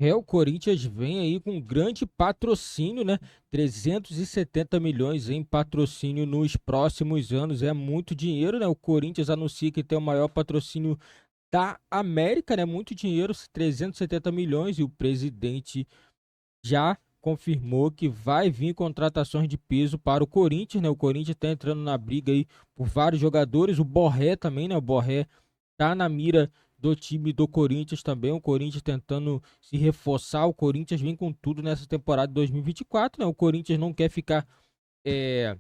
O Corinthians vem aí com um grande patrocínio, né? 370 milhões em patrocínio nos próximos anos. É muito dinheiro, né? O Corinthians anuncia que tem o maior patrocínio da América, né? Muito dinheiro, 370 milhões. E o presidente já confirmou que vai vir contratações de peso para o Corinthians, né? O Corinthians está entrando na briga aí por vários jogadores. O Borré também, né? O Borré tá na mira do time do Corinthians também. O Corinthians tentando se reforçar. O Corinthians vem com tudo nessa temporada de 2024, né? O Corinthians não quer ficar é,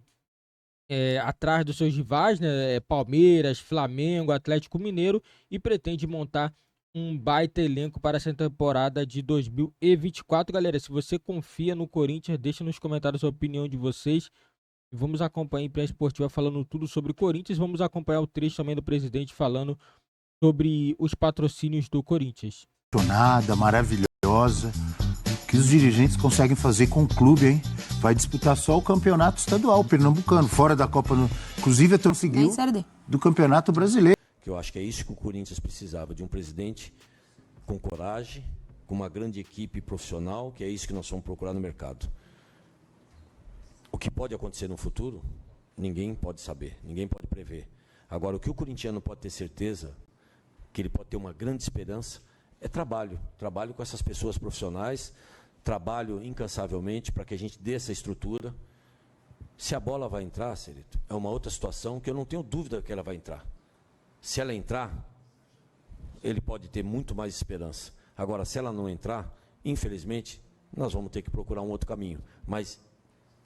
atrás dos seus rivais, né? Palmeiras, Flamengo, Atlético Mineiro, e pretende montar um baita elenco para essa temporada de 2024. Galera, se você confia no Corinthians, deixa nos comentários a opinião de vocês. Vamos acompanhar a imprensa esportiva falando tudo sobre o Corinthians. Vamos acompanhar o trecho também do presidente falando sobre os patrocínios do Corinthians. Nada, maravilhosa, que os dirigentes conseguem fazer com o clube, hein? Vai disputar só o campeonato estadual pernambucano, fora da Copa, inclusive até conseguiu do Campeonato Brasileiro. Que eu acho que é isso que o Corinthians precisava, de um presidente com coragem, com uma grande equipe profissional, que é isso que nós vamos procurar no mercado. O que pode acontecer no futuro, ninguém pode saber, ninguém pode prever. Agora, o que o corintiano pode ter certeza, que ele pode ter uma grande esperança, é trabalho. Trabalho com essas pessoas profissionais, trabalho incansavelmente para que a gente dê essa estrutura. Se a bola vai entrar, Celito, é uma outra situação que eu não tenho dúvida que ela vai entrar. Se ela entrar, ele pode ter muito mais esperança. Agora, se ela não entrar, infelizmente, nós vamos ter que procurar um outro caminho. Mas,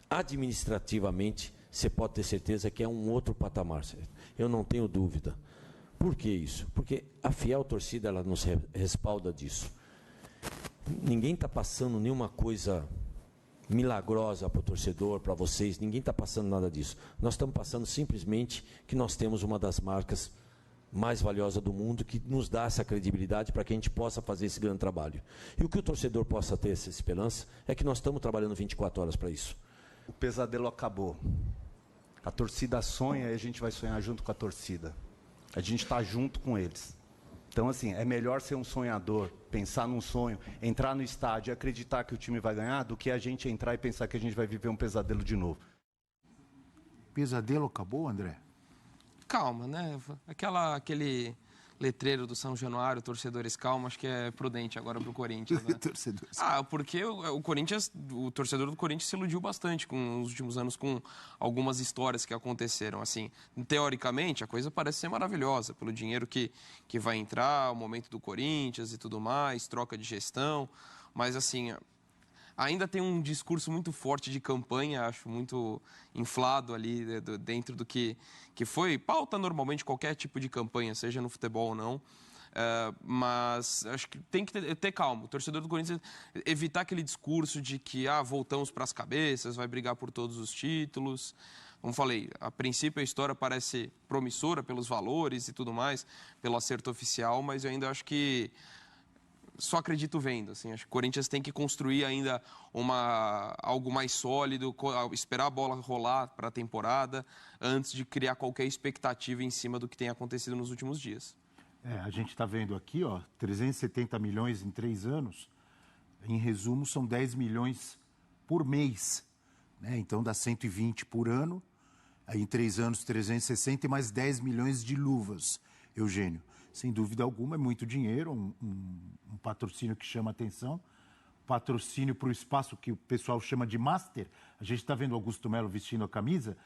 administrativamente, você pode ter certeza que é um outro patamar, Celito. Eu não tenho dúvida. Por que isso? Porque a fiel torcida, ela nos respalda disso. Ninguém está passando nenhuma coisa milagrosa para o torcedor, para vocês, ninguém está passando nada disso. Nós estamos passando simplesmente que nós temos uma das marcas mais valiosa do mundo, que nos dá essa credibilidade para que a gente possa fazer esse grande trabalho. E o que o torcedor possa ter essa esperança é que nós estamos trabalhando 24 horas para isso. O pesadelo acabou. A torcida sonha e a gente vai sonhar junto com a torcida. A gente está junto com eles. Então, assim, é melhor ser um sonhador, pensar num sonho, entrar no estádio e acreditar que o time vai ganhar, do que a gente entrar e pensar que a gente vai viver um pesadelo de novo. Pesadelo acabou, André? Calma, né? Aquele letreiro do São Januário, torcedores calma, acho que é prudente agora pro Corinthians, né? Torcedores. Porque o Corinthians, o torcedor do Corinthians se iludiu bastante nos últimos anos com algumas histórias que aconteceram, assim. Teoricamente, a coisa parece ser maravilhosa, pelo dinheiro que vai entrar, o momento do Corinthians e tudo mais, troca de gestão, mas assim, ainda tem um discurso muito forte de campanha, acho muito inflado ali dentro do que foi pauta normalmente qualquer tipo de campanha, seja no futebol ou não. Mas acho que tem que ter calma. O torcedor do Corinthians evitar aquele discurso de que voltamos para as cabeças, vai brigar por todos os títulos. Como falei, a princípio a história parece promissora pelos valores e tudo mais, pelo acerto oficial, mas eu ainda acho que só acredito vendo, assim, acho que o Corinthians tem que construir ainda algo mais sólido, esperar a bola rolar para a temporada, antes de criar qualquer expectativa em cima do que tem acontecido nos últimos dias. A gente está vendo aqui, 370 milhões em 3 anos. Em resumo, são 10 milhões por mês, né? Então dá 120 por ano, aí em 3 anos 360 e mais 10 milhões de luvas, Eugênio. Sem dúvida alguma, é muito dinheiro, um patrocínio que chama atenção, patrocínio para o espaço que o pessoal chama de master. A gente está vendo o Augusto Melo vestindo a camisa,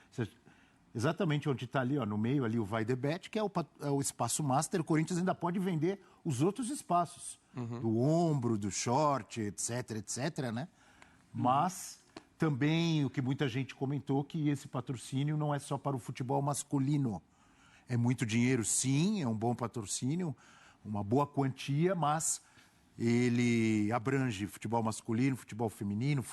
exatamente onde está ali, no meio ali o Vai The Bet, que é o espaço master. O Corinthians ainda pode vender os outros espaços, do ombro, do short, etc, né? Mas também o que muita gente comentou, que esse patrocínio não é só para o futebol masculino. É muito dinheiro, sim, é um bom patrocínio, uma boa quantia, mas ele abrange futebol masculino, futebol feminino,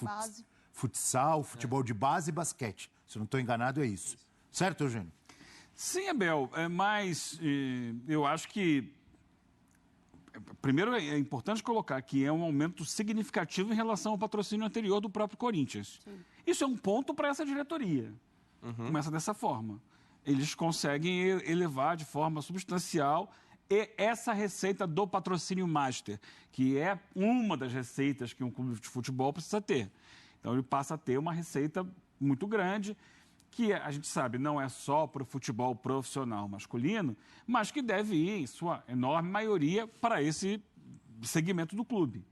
futsal, futebol de base e basquete. Se eu não estou enganado, é isso. Certo, Eugênio? Sim, Abel, mas eu acho que, primeiro, é importante colocar que é um aumento significativo em relação ao patrocínio anterior do próprio Corinthians. Sim. Isso é um ponto para essa diretoria. Começa dessa forma. Eles conseguem elevar de forma substancial e essa receita do patrocínio master, que é uma das receitas que um clube de futebol precisa ter. Então, ele passa a ter uma receita muito grande, que a gente sabe não é só para o futebol profissional masculino, mas que deve ir, em sua enorme maioria, para esse segmento do clube.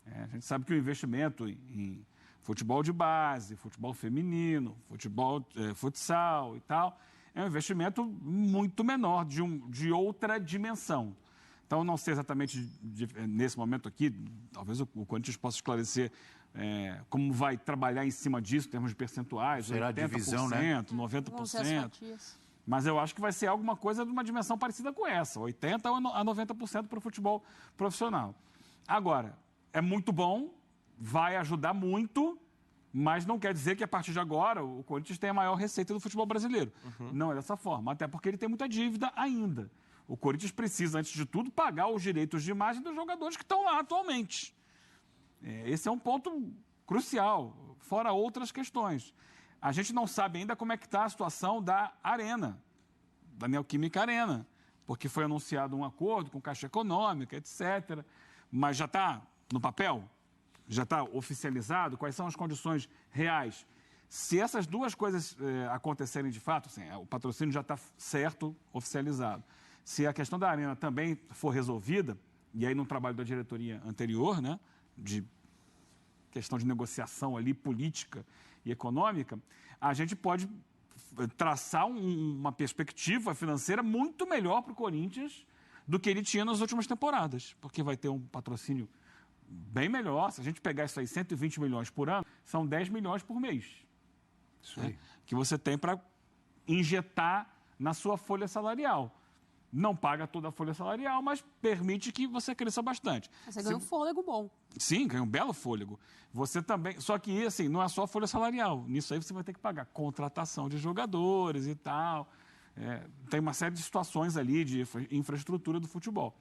A gente sabe que o investimento em futebol de base, futebol feminino, futebol, futsal e tal, é um investimento muito menor, de outra dimensão. Então, não sei exatamente nesse momento aqui, talvez o Corinthians possa esclarecer como vai trabalhar em cima disso, em termos de percentuais, será 80%, divisão, né? 90%. Mas eu acho que vai ser alguma coisa de uma dimensão parecida com essa, 80% a 90% para o futebol profissional. Agora, é muito bom, vai ajudar muito, mas não quer dizer que a partir de agora o Corinthians tenha a maior receita do futebol brasileiro. Não é dessa forma, até porque ele tem muita dívida ainda. O Corinthians precisa, antes de tudo, pagar os direitos de imagem dos jogadores que estão lá atualmente. Esse é um ponto crucial, fora outras questões. A gente não sabe ainda como é que está a situação da Arena, da Neoquímica Arena, porque foi anunciado um acordo com Caixa Econômica, etc., mas já está no papel? Já está oficializado? Quais são as condições reais? Se essas duas coisas acontecerem de fato, assim, o patrocínio já está certo, oficializado. Se a questão da Arena também for resolvida, e aí no trabalho da diretoria anterior, né, de questão de negociação ali, política e econômica, a gente pode traçar uma perspectiva financeira muito melhor para o Corinthians do que ele tinha nas últimas temporadas, porque vai ter um patrocínio bem melhor. Se a gente pegar isso aí, 120 milhões por ano, são 10 milhões por mês. Isso aí. Que você tem para injetar na sua folha salarial. Não paga toda a folha salarial, mas permite que você cresça bastante. Você ganha um fôlego bom. Sim, ganha um belo fôlego. Você também... Só que, assim, não é só a folha salarial. Nisso aí você vai ter que pagar contratação de jogadores e tal. Tem uma série de situações ali de infraestrutura do futebol.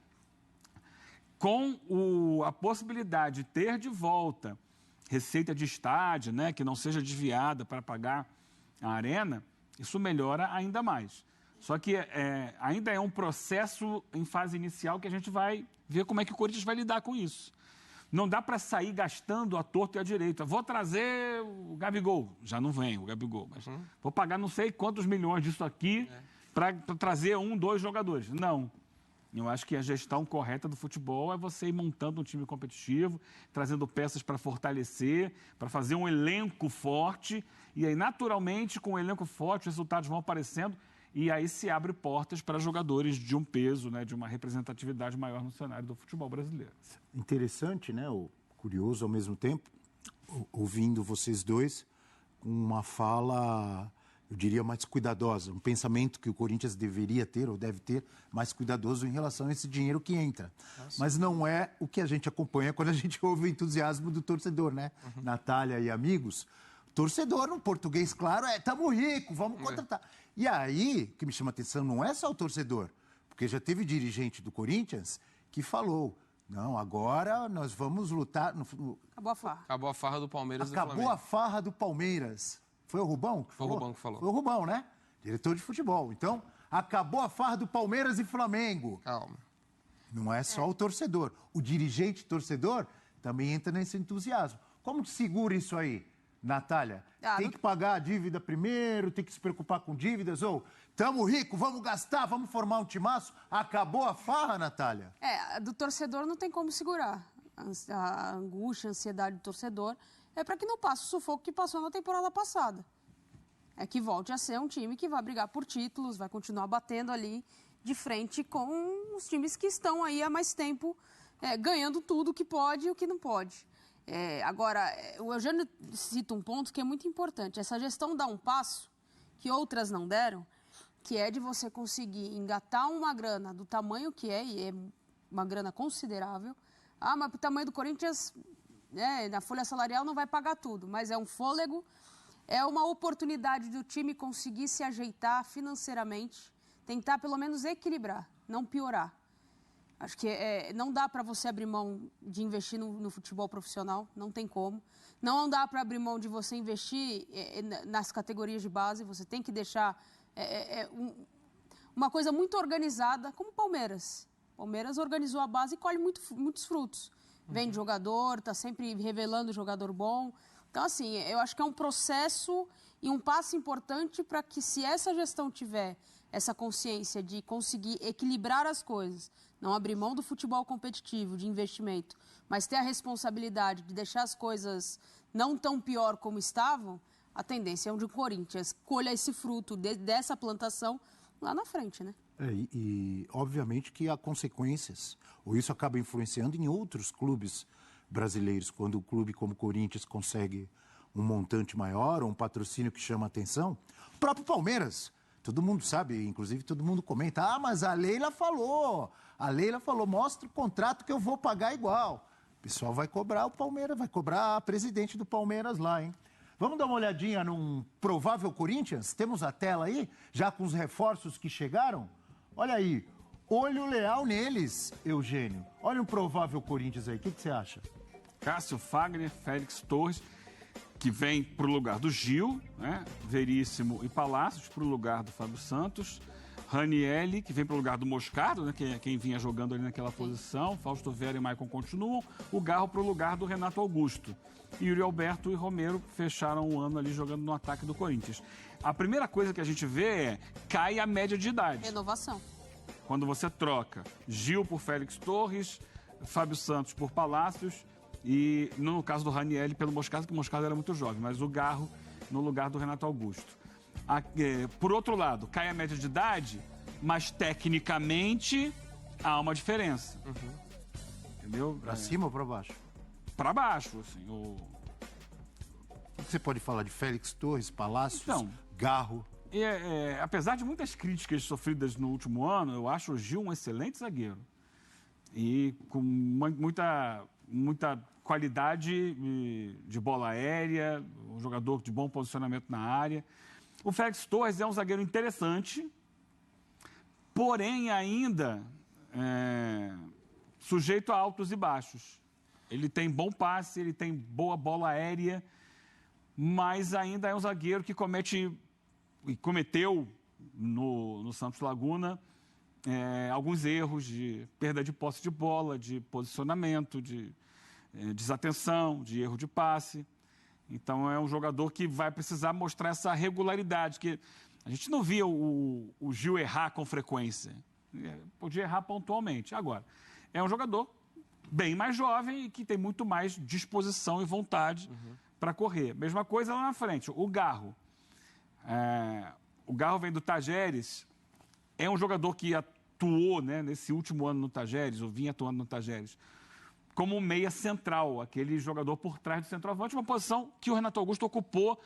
Com a possibilidade de ter de volta receita de estádio, né, que não seja desviada para pagar a Arena, isso melhora ainda mais. Só que ainda é um processo em fase inicial que a gente vai ver como é que o Corinthians vai lidar com isso. Não dá para sair gastando à torta e à direita. Vou trazer o Gabigol. Já não vem o Gabigol. Mas vou pagar não sei quantos milhões disso aqui para trazer 1, 2 jogadores. Não. Eu acho que a gestão correta do futebol é você ir montando um time competitivo, trazendo peças para fortalecer, para fazer um elenco forte. E aí, naturalmente, com o elenco forte, os resultados vão aparecendo. E aí se abre portas para jogadores de um peso, né, de uma representatividade maior no cenário do futebol brasileiro. Interessante, né? Curioso ao mesmo tempo, ouvindo vocês dois, com uma fala, eu diria, mais cuidadosa, um pensamento que o Corinthians deveria ter ou deve ter mais cuidadoso em relação a esse dinheiro que entra. Mas não é o que a gente acompanha quando a gente ouve o entusiasmo do torcedor, né? Natália e amigos, torcedor, no português, claro, estamos ricos, vamos contratar. E aí, o que me chama a atenção não é só o torcedor, porque já teve dirigente do Corinthians que falou, não, agora nós vamos lutar... Acabou a farra. Acabou a farra do Palmeiras e do Acabou Flamengo. a farra do Palmeiras. Foi o Rubão que falou? Foi o Rubão que falou. Foi o Rubão, né? Diretor de futebol. Então, acabou a farra do Palmeiras e Flamengo. Calma. Não é só o torcedor. O dirigente torcedor também entra nesse entusiasmo. Como que segura isso aí, Natália? Tem que pagar a dívida primeiro, tem que se preocupar com dívidas, ou estamos ricos, vamos gastar, vamos formar um timaço. Acabou a farra, Natália? Do torcedor não tem como segurar. A angústia, a ansiedade do torcedor é para que não passe o sufoco que passou na temporada passada. É que volte a ser um time que vai brigar por títulos, vai continuar batendo ali de frente com os times que estão aí há mais tempo, ganhando tudo o que pode e o que não pode. Agora, o Eugênio cita um ponto que é muito importante. Essa gestão dá um passo que outras não deram, que é de você conseguir engatar uma grana do tamanho que e é uma grana considerável. Mas o tamanho do Corinthians, na folha salarial não vai pagar tudo, mas é um fôlego, é uma oportunidade do time conseguir se ajeitar financeiramente, tentar pelo menos equilibrar, não piorar. Acho que não dá para você abrir mão de investir no futebol profissional, não tem como. Não dá para abrir mão de você investir nas categorias de base, você tem que deixar uma coisa muito organizada, como o Palmeiras. Palmeiras organizou a base e colhe muitos frutos. Vende jogador, está sempre revelando jogador bom. Então, assim, eu acho que é um processo e um passo importante para que, se essa gestão tiver essa consciência de conseguir equilibrar as coisas, não abrir mão do futebol competitivo, de investimento, mas ter a responsabilidade de deixar as coisas não tão pior como estavam, a tendência é onde o Corinthians colha esse fruto dessa plantação lá na frente, né? E obviamente que há consequências, ou isso acaba influenciando em outros clubes brasileiros, quando o clube como o Corinthians consegue um montante maior, ou um patrocínio que chama a atenção. O próprio Palmeiras, todo mundo sabe, inclusive todo mundo comenta, mas a Leila falou, mostra o contrato que eu vou pagar igual. O pessoal vai cobrar o Palmeiras, vai cobrar a presidente do Palmeiras lá, hein? Vamos dar uma olhadinha num provável Corinthians? Temos a tela aí, já com os reforços que chegaram? Olha aí, olho leal neles, Eugênio. Olha um provável Corinthians aí, o que você acha? Cássio, Fagner, Félix Torres, que vem para o lugar do Gil, né? Veríssimo e Palácios para o lugar do Fábio Santos. Ranielli, que vem para o lugar do Moscardo, né? Quem vinha jogando ali naquela posição. Fausto Vera e Maicon continuam. O Garro para o lugar do Renato Augusto. Yuri Alberto e Romero fecharam o ano ali jogando no ataque do Corinthians. A primeira coisa que a gente vê é cai a média de idade. Renovação. Quando você troca Gil por Félix Torres, Fábio Santos por Palácios e, no caso do Ranielli, pelo Moscardo, que o Moscardo era muito jovem, mas o Garro no lugar do Renato Augusto. Por outro lado, cai a média de idade, mas tecnicamente há uma diferença. Entendeu? Pra cima ou pra baixo? Pra baixo, assim. O que você pode falar de Félix Torres, Palácios, Então, Garro? Apesar de muitas críticas sofridas no último ano, eu acho o Gil um excelente zagueiro. E com muita qualidade de bola aérea, um jogador de bom posicionamento na área. O Félix Torres é um zagueiro interessante, porém ainda sujeito a altos e baixos. Ele tem bom passe, ele tem boa bola aérea, mas ainda é um zagueiro que cometeu no Santos Laguna alguns erros de perda de posse de bola, de posicionamento, de desatenção, de erro de passe. Então é um jogador que vai precisar mostrar essa regularidade, que a gente não via o Gil errar com frequência. Podia errar pontualmente. Agora, é um jogador bem mais jovem e que tem muito mais disposição e vontade para correr. Mesma coisa lá na frente, o Garro. O Garro vem do Tajeres, é um jogador que atuou, né, nesse último ano no Tajeres, ou vinha atuando no Tajeres, como um meia central, aquele jogador por trás do centroavante, uma posição que o Renato Augusto ocupou,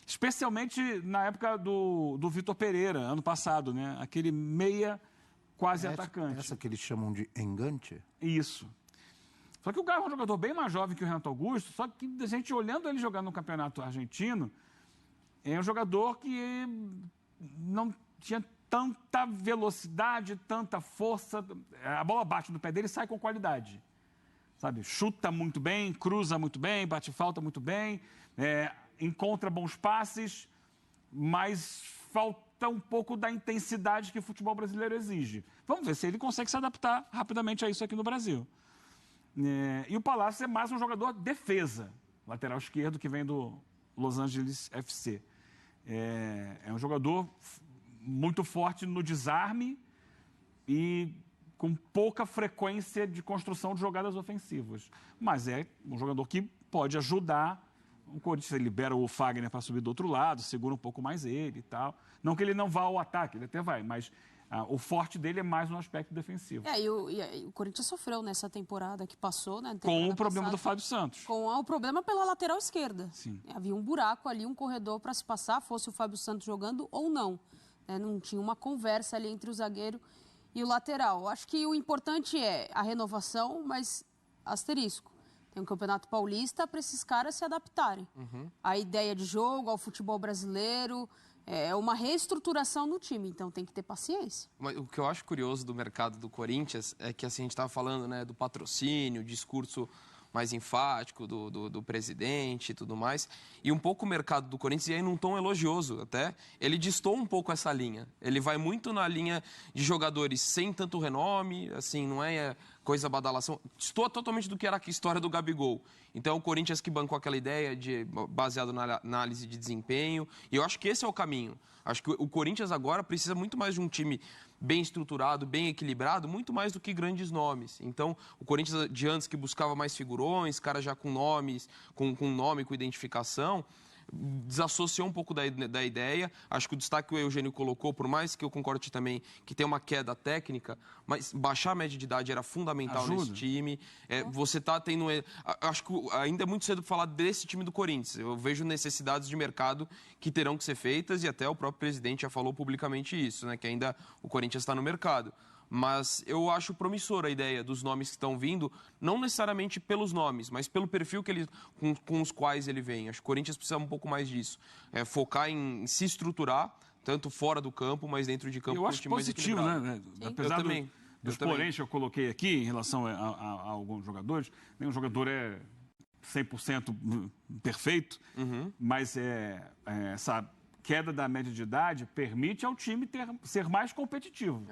especialmente na época do Vitor Pereira, ano passado, né? Aquele meia quase atacante. Essa que eles chamam de engante? Isso. Só que o Garro é um jogador bem mais jovem que o Renato Augusto, só que a gente olhando ele jogando no campeonato argentino, é um jogador que não tinha tanta velocidade, tanta força, a bola bate no pé dele e sai com qualidade. Sabe, chuta muito bem, cruza muito bem, bate falta muito bem, encontra bons passes, mas falta um pouco da intensidade que o futebol brasileiro exige. Vamos ver se ele consegue se adaptar rapidamente a isso aqui no Brasil. E o Palácio é mais um jogador defesa, lateral esquerdo que vem do Los Angeles FC. É um jogador muito forte no desarme e com pouca frequência de construção de jogadas ofensivas. Mas é um jogador que pode ajudar. O Corinthians libera o Fagner para subir do outro lado, segura um pouco mais ele e tal. Não que ele não vá ao ataque, ele até vai, mas o forte dele é mais no aspecto defensivo. E o Corinthians sofreu nessa temporada que passou, né? Com o problema do Fábio Santos. Com o problema pela lateral esquerda. Sim. Havia um buraco ali, um corredor para se passar, fosse o Fábio Santos jogando ou não. Não tinha uma conversa ali entre o zagueiro e o lateral. Acho que o importante é a renovação, mas asterisco. Tem um Campeonato Paulista para esses caras se adaptarem. A ideia de jogo, ao futebol brasileiro, é uma reestruturação no time, então tem que ter paciência. Mas o que eu acho curioso do mercado do Corinthians é que assim, a gente estava falando, né, do patrocínio, discurso mais enfático do presidente e tudo mais. E um pouco o mercado do Corinthians, e aí num tom elogioso até, ele distou um pouco essa linha. Ele vai muito na linha de jogadores sem tanto renome, assim, não é coisa badalação. Distou totalmente do que era a história do Gabigol. Então, o Corinthians que bancou aquela ideia baseado na análise de desempenho. E eu acho que esse é o caminho. Acho que o Corinthians agora precisa muito mais de um time bem estruturado, bem equilibrado, muito mais do que grandes nomes. Então, o Corinthians de antes que buscava mais figurões, caras já com nomes, com nome, com identificação, desassociou um pouco da ideia. Acho que o destaque que o Eugênio colocou, por mais que eu concorde também que tem uma queda técnica, mas baixar a média de idade era fundamental nesse time. Você está tendo... Acho que ainda é muito cedo para falar desse time do Corinthians. Eu vejo necessidades de mercado que terão que ser feitas e até o próprio presidente já falou publicamente isso, né? Que ainda o Corinthians está no mercado. Mas eu acho promissora a ideia dos nomes que estão vindo, não necessariamente pelos nomes, mas pelo perfil que com os quais ele vem. Acho que o Corinthians precisa um pouco mais disso. Focar em se estruturar, tanto fora do campo, mas dentro de campo. Eu acho positivo, né? Apesar dos poréns que eu coloquei aqui em relação a alguns jogadores, nenhum jogador é 100% perfeito, mas essa queda da média de idade permite ao time ser mais competitivo.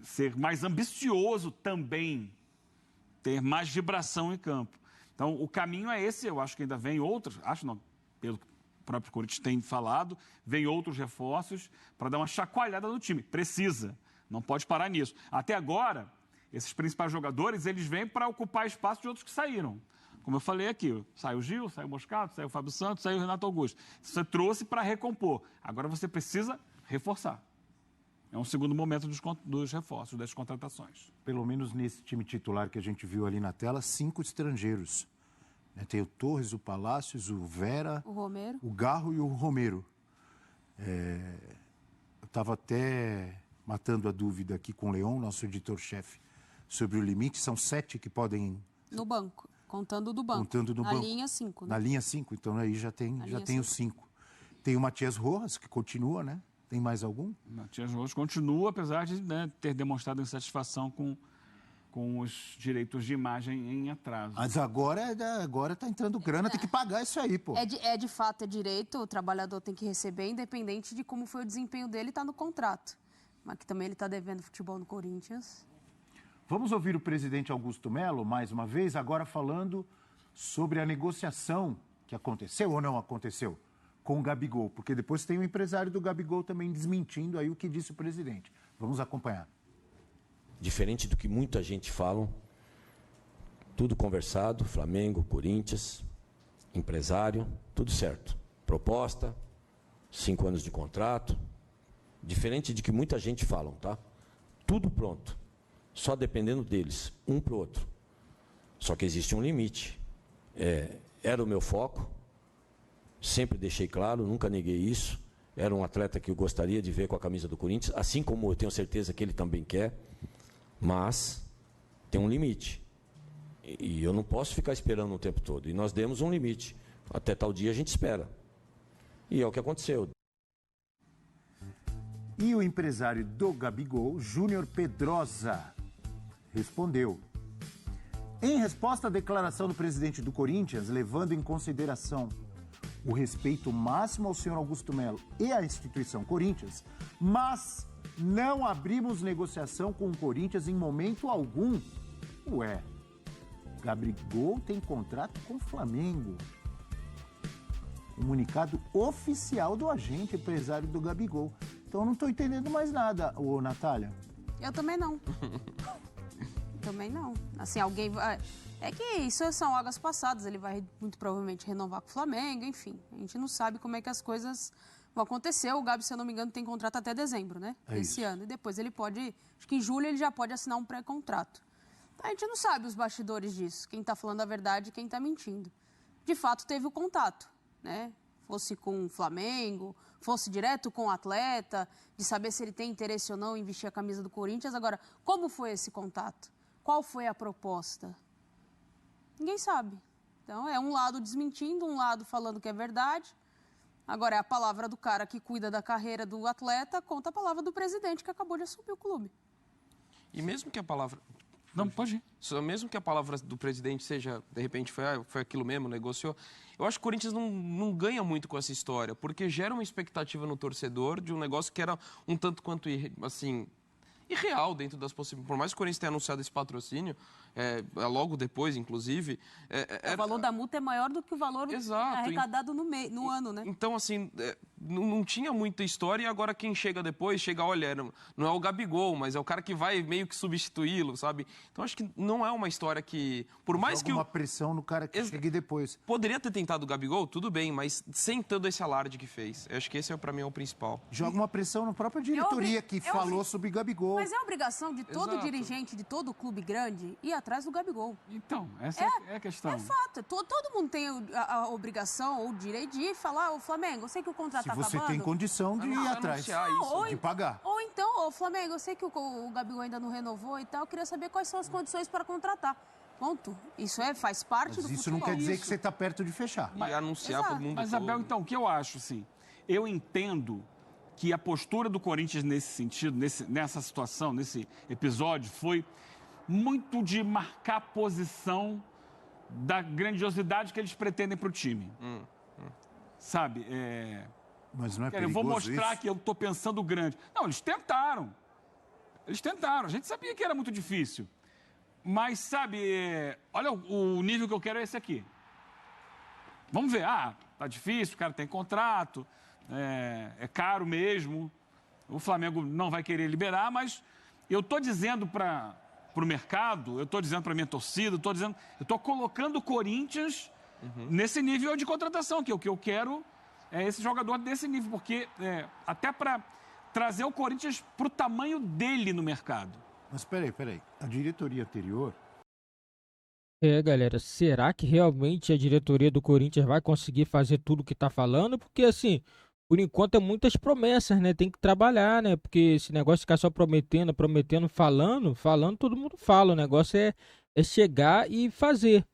Ser mais ambicioso também, ter mais vibração em campo. Então, o caminho é esse, eu acho que ainda vem outros, acho não, pelo que o próprio Corinthians tem falado, vem outros reforços para dar uma chacoalhada no time. Precisa, não pode parar nisso. Até agora, esses principais jogadores, eles vêm para ocupar espaço de outros que saíram. Como eu falei aqui, saiu o Gil, saiu o Moscato, saiu o Fábio Santos, saiu o Renato Augusto. Você trouxe para recompor. Agora você precisa reforçar. É um segundo momento dos reforços, das contratações. Pelo menos nesse time titular que a gente viu ali na tela, 5 estrangeiros. Tem o Torres, o Palácios, o Vera, o Romero, o Garro e o Romero. Eu estava até matando a dúvida aqui com o Leon, nosso editor-chefe, sobre o limite. São 7 que podem... No banco, contando do banco. Contando no na banco. linha 5. Né? Na linha 5, então aí já tem os 5. Tem o Matias Rojas, que continua, né? Tem mais algum? Matias Rojas continua, apesar de ter demonstrado insatisfação com os direitos de imagem em atraso. Mas agora está entrando grana, tem que pagar isso aí, pô. De fato, é direito, o trabalhador tem que receber, independente de como foi o desempenho dele, está no contrato. Mas que também ele está devendo futebol no Corinthians. Vamos ouvir o presidente Augusto Melo, mais uma vez, agora falando sobre a negociação que aconteceu ou não aconteceu com o Gabigol, porque depois tem o empresário do Gabigol também desmentindo aí o que disse o presidente. Vamos acompanhar. Diferente do que muita gente fala, tudo conversado, Flamengo, Corinthians, empresário, tudo certo. Proposta, 5 anos de contrato, diferente de que muita gente fala, tá? Tudo pronto, só dependendo deles, um para o outro. Só que existe um limite. Era o meu foco, sempre deixei claro, nunca neguei isso. Era um atleta que eu gostaria de ver com a camisa do Corinthians, assim como eu tenho certeza que ele também quer, mas tem um limite. E eu não posso ficar esperando o tempo todo. E nós demos um limite. Até tal dia a gente espera. E é o que aconteceu. E o empresário do Gabigol, Júnior Pedrosa, respondeu. Em resposta à declaração do presidente do Corinthians, levando em consideração o respeito máximo ao senhor Augusto Melo e à instituição Corinthians, mas não abrimos negociação com o Corinthians em momento algum. Ué, Gabigol tem contrato com o Flamengo. Comunicado oficial do agente empresário do Gabigol. Então eu não estou entendendo mais nada, ô Natália. Eu também não. Também não. Assim, alguém vai... É que isso são águas passadas, ele vai muito provavelmente renovar com o Flamengo, enfim. A gente não sabe como é que as coisas vão acontecer. O Gabi, se eu não me engano, tem contrato até dezembro, né? Esse ano. E depois ele pode... Acho que em julho ele já pode assinar um pré-contrato. A gente não sabe os bastidores disso, quem está falando a verdade e quem está mentindo. De fato, teve o contato, né? Fosse com o Flamengo, fosse direto com o atleta, de saber se ele tem interesse ou não em vestir a camisa do Corinthians. Agora, como foi esse contato? Qual foi a proposta? Ninguém sabe. Então, é um lado desmentindo, um lado falando que é verdade. Agora, é a palavra do cara que cuida da carreira do atleta contra a palavra do presidente que acabou de assumir o clube. E mesmo que a palavra... Não, pode ir. Só mesmo que a palavra do presidente seja, de repente, foi aquilo mesmo, negociou. Eu acho que o Corinthians não ganha muito com essa história, porque gera uma expectativa no torcedor de um negócio que era um tanto quanto, assim, irreal dentro das possibilidades. Por mais que o Corinthians tenha anunciado esse patrocínio, logo depois, inclusive... O valor da multa é maior do que o valor arrecadado no ano, né? Então, assim, não tinha muita história e agora quem chega depois, olha, não é o Gabigol, mas é o cara que vai meio que substituí-lo, sabe? Então, acho que não é uma história que... Por mais que uma pressão no cara que chegue depois. Poderia ter tentado o Gabigol, tudo bem, mas sem todo esse alarde que fez. Eu acho que esse, pra mim, é o principal. Joga uma pressão na própria diretoria que falou sobre Gabigol. Mas é a obrigação de todo dirigente, de todo clube grande, ir atrás do Gabigol. Então, essa é a questão. É fato. Todo mundo tem a obrigação ou o direito de falar, ô Flamengo, eu sei que o contrato tá acabando. Se você tem condição de ir atrás, de pagar. Ou então, ô Flamengo, eu sei que o Gabigol ainda não renovou e tal, eu queria saber quais são as condições para contratar. Ponto. Isso faz parte do futebol. Isso não quer dizer que você está perto de fechar. E anunciar para o mundo Mas, todo. Abel, então, o que eu acho, assim, eu entendo que a postura do Corinthians nesse sentido, nessa situação, nesse episódio, foi muito de marcar a posição da grandiosidade que eles pretendem para o time. Sabe? Mas não é Eu vou mostrar que eu estou pensando grande. Não, eles tentaram. A gente sabia que era muito difícil. Mas, sabe, olha, o nível que eu quero é esse aqui. Vamos ver. Tá difícil, o cara tem contrato, é caro mesmo. O Flamengo não vai querer liberar, mas eu estou dizendo para o mercado, eu estou dizendo para a minha torcida, eu estou colocando o Corinthians nesse nível de contratação, que o que eu quero é esse jogador desse nível, porque até para trazer o Corinthians para o tamanho dele no mercado. Mas peraí. A diretoria anterior... Galera, será que realmente a diretoria do Corinthians vai conseguir fazer tudo o que tá falando? Porque, assim, por enquanto é muitas promessas, né? Tem que trabalhar, né? Porque esse negócio de ficar só prometendo, falando, todo mundo fala. O negócio é chegar e fazer,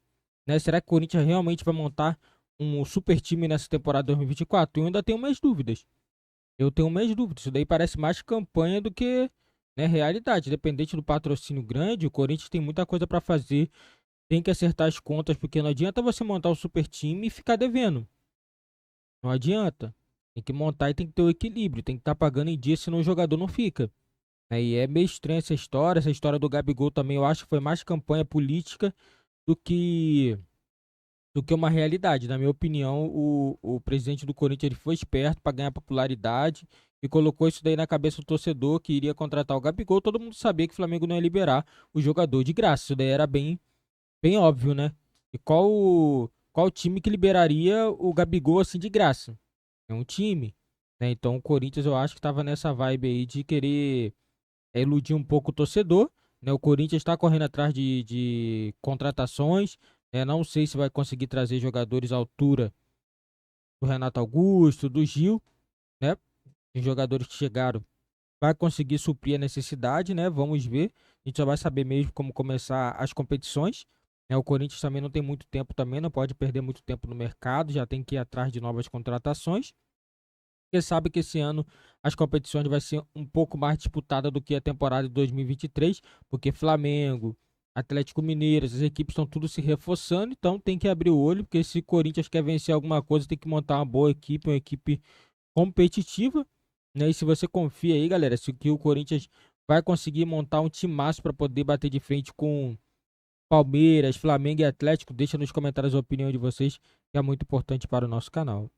né? Será que o Corinthians realmente vai montar um super time nessa temporada 2024? Eu ainda tenho mais dúvidas. Isso daí parece mais campanha do que, né, realidade. Independente do patrocínio grande, o Corinthians tem muita coisa para fazer. Tem que acertar as contas, porque não adianta você montar um super time e ficar devendo. Não adianta. Tem que montar e tem que ter o equilíbrio. Tem que estar pagando em dia, senão o jogador não fica. E é meio estranha essa história. Essa história do Gabigol também, eu acho que foi mais campanha política do que uma realidade. Na minha opinião, o presidente do Corinthians ele foi esperto para ganhar popularidade e colocou isso daí na cabeça do torcedor que iria contratar o Gabigol. Todo mundo sabia que o Flamengo não ia liberar o jogador de graça. Isso daí era bem óbvio, né? E qual time que liberaria o Gabigol assim de graça? É um time, né? Então o Corinthians eu acho que estava nessa vibe aí de querer iludir um pouco o torcedor, né? O Corinthians está correndo atrás de contratações, né? Não sei se vai conseguir trazer jogadores à altura do Renato Augusto, do Gil, né? Os jogadores que chegaram vai conseguir suprir a necessidade, né? Vamos ver. A gente só vai saber mesmo como começar as competições. O Corinthians também não tem muito tempo também, não pode perder muito tempo no mercado, já tem que ir atrás de novas contratações. Porque sabe que esse ano as competições vai ser um pouco mais disputada do que a temporada de 2023, porque Flamengo, Atlético Mineiro, as equipes estão tudo se reforçando, então tem que abrir o olho, porque se o Corinthians quer vencer alguma coisa, tem que montar uma equipe competitiva, né? E se você confia aí, galera, se que o Corinthians vai conseguir montar um timaço para poder bater de frente com Palmeiras, Flamengo e Atlético, deixa nos comentários a opinião de vocês, que é muito importante para o nosso canal.